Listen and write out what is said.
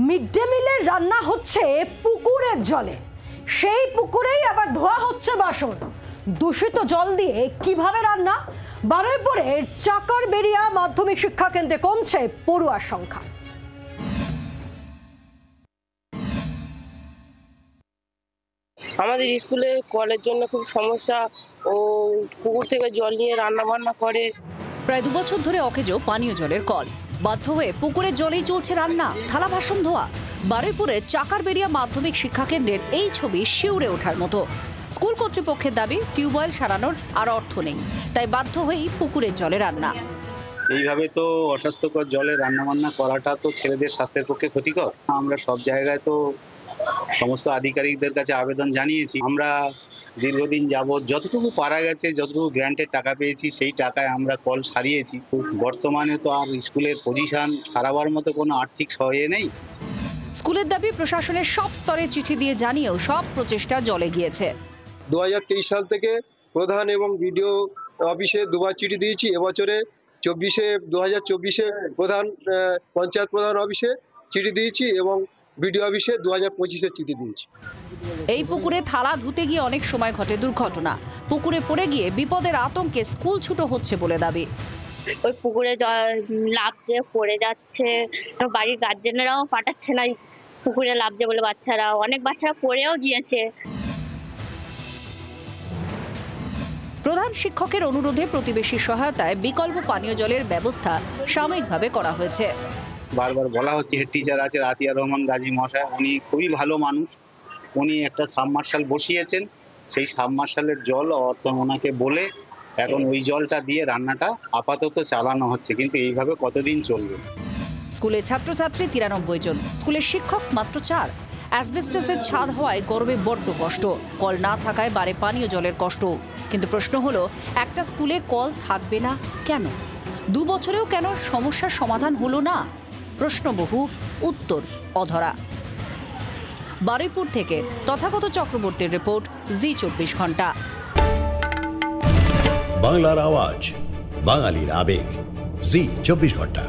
Mid day মিলের রান্না হচ্ছে পুকুরের জলে, সেই পুকুরেই আবার ধোয়া হচ্ছে বাসন। দূষিত জল দিয়ে কিভাবে রান্না? বারুইপুরের চাকারবেড়িয়া মাধ্যমিক শিক্ষা কেন্দ্রে কমছে পড়ুয়ার সংখ্যা। আমাদের স্কুলে কলের জন্য খুব সমস্যা, ও পুকুর থেকে জল নিয়ে রান্না বান্না করে। প্রায় 2 বছর ধরে অকেজো পানীয় জলের কল, বাধ্য হয়ে পুকুরের জলেই চলছে রান্না, থালা বাসন ধোয়া। বারুইপুরের চাকারবেড়িয়া মাধ্যমিক শিক্ষা কেন্দ্রের এই ছবি শিউরে ওঠার মতো। স্কুল কর্তৃপক্ষের দাবি টিউবওয়েল সারানোর আর অর্থ নেই, তাই বাধ্য হয়েই পুকুরের জলে রান্না। এইভাবে তো অস্বাস্থ্যকর জলে রান্না বান্না করাটা তো ছেলেদের স্বাস্থ্যের পক্ষে ক্ষতিকর। আমরা সব জায়গায় তো সমস্ত আধিকারিকদের কাছে আবেদন জানিয়েছি। আমরা দীর্ঘদিন যাবৎ যতটুকু পারা গেছে, যতটুকু গ্র্যান্টের টাকা পেয়েছি, সেই টাকায় আমরা কল সারিয়েছি। বর্তমানে তো আর স্কুলের পজিশন সারাবার মতো কোনো আর্থিক সহায় নেই। স্কুলের দাবি প্রশাসনের সব স্তরে চিঠি দিয়ে জানিয়েও সব প্রচেষ্টা জলে গিয়েছে। 2023 সাল থেকে প্রধান এবং বিডিও অফিসে 2 বার চিঠি দিয়েছি। এবছরে 2024-এ প্রধান পঞ্চায়েত প্রধান অফিসে চিঠি দিয়েছি এবং বিডিও অফিসে 2025-এ চিঠি দিয়েছি। এই পুকুরে থালা ধুতে গিয়ে অনেক সময় ঘটে দুর্ঘটনা। পুকুরে পড়ে গিয়ে বিপদের আতঙ্কে স্কুল ছুটো হচ্ছে বলে দাবি। ওই পুকুরে লাফছে, পড়ে যাচ্ছে, বাড়ির গার্জেনরাও পাঠাচ্ছে না পুকুরে লাফছে বলে। অনেক বাচ্চারা পড়েও গিয়েছে। প্রধান শিক্ষকের অনুরোধে প্রতিবেশীর সহায়তায় বিকল্প পানীয় জলের ব্যবস্থা সাময়িকভাবে করা হয়েছে। বারবার বলা হচ্ছে, হেড টিচার আছে রাতিয়া রহমান গাজী মহাশয়, উনি খুবই ভালো মানুষ। উনি একটা সাবমার্শাল বসিয়েছেন, সেই সাবমার্শালের জল ওনাকে বলে এখন ওই জলটা দিয়ে রান্নাটা আপাতত চালানো হচ্ছে, কিন্তু এইভাবে কতদিন চলবে? স্কুলের ছাত্রছাত্রী 93 জন, স্কুলের শিক্ষক মাত্র 4। অ্যাসবেস্টাসের ছাদ হওয়ায় গরমে বড্ড কষ্ট, কল না থাকায় বাড়ে পানীয় জলের কষ্ট। কিন্তু প্রশ্ন হলো, একটা স্কুলে কল থাকবে না কেন? 2 বছরেও কেন সমস্যার সমাধান হলো না? প্রশ্ন বহু, উত্তর অধরা। বারুইপুর থেকে তথাগত চক্রবর্তীর রিপোর্ট, জি24 ঘন্টা। বাংলার আওয়াজ, বাঙালির আবেগ, জি24 ঘন্টা।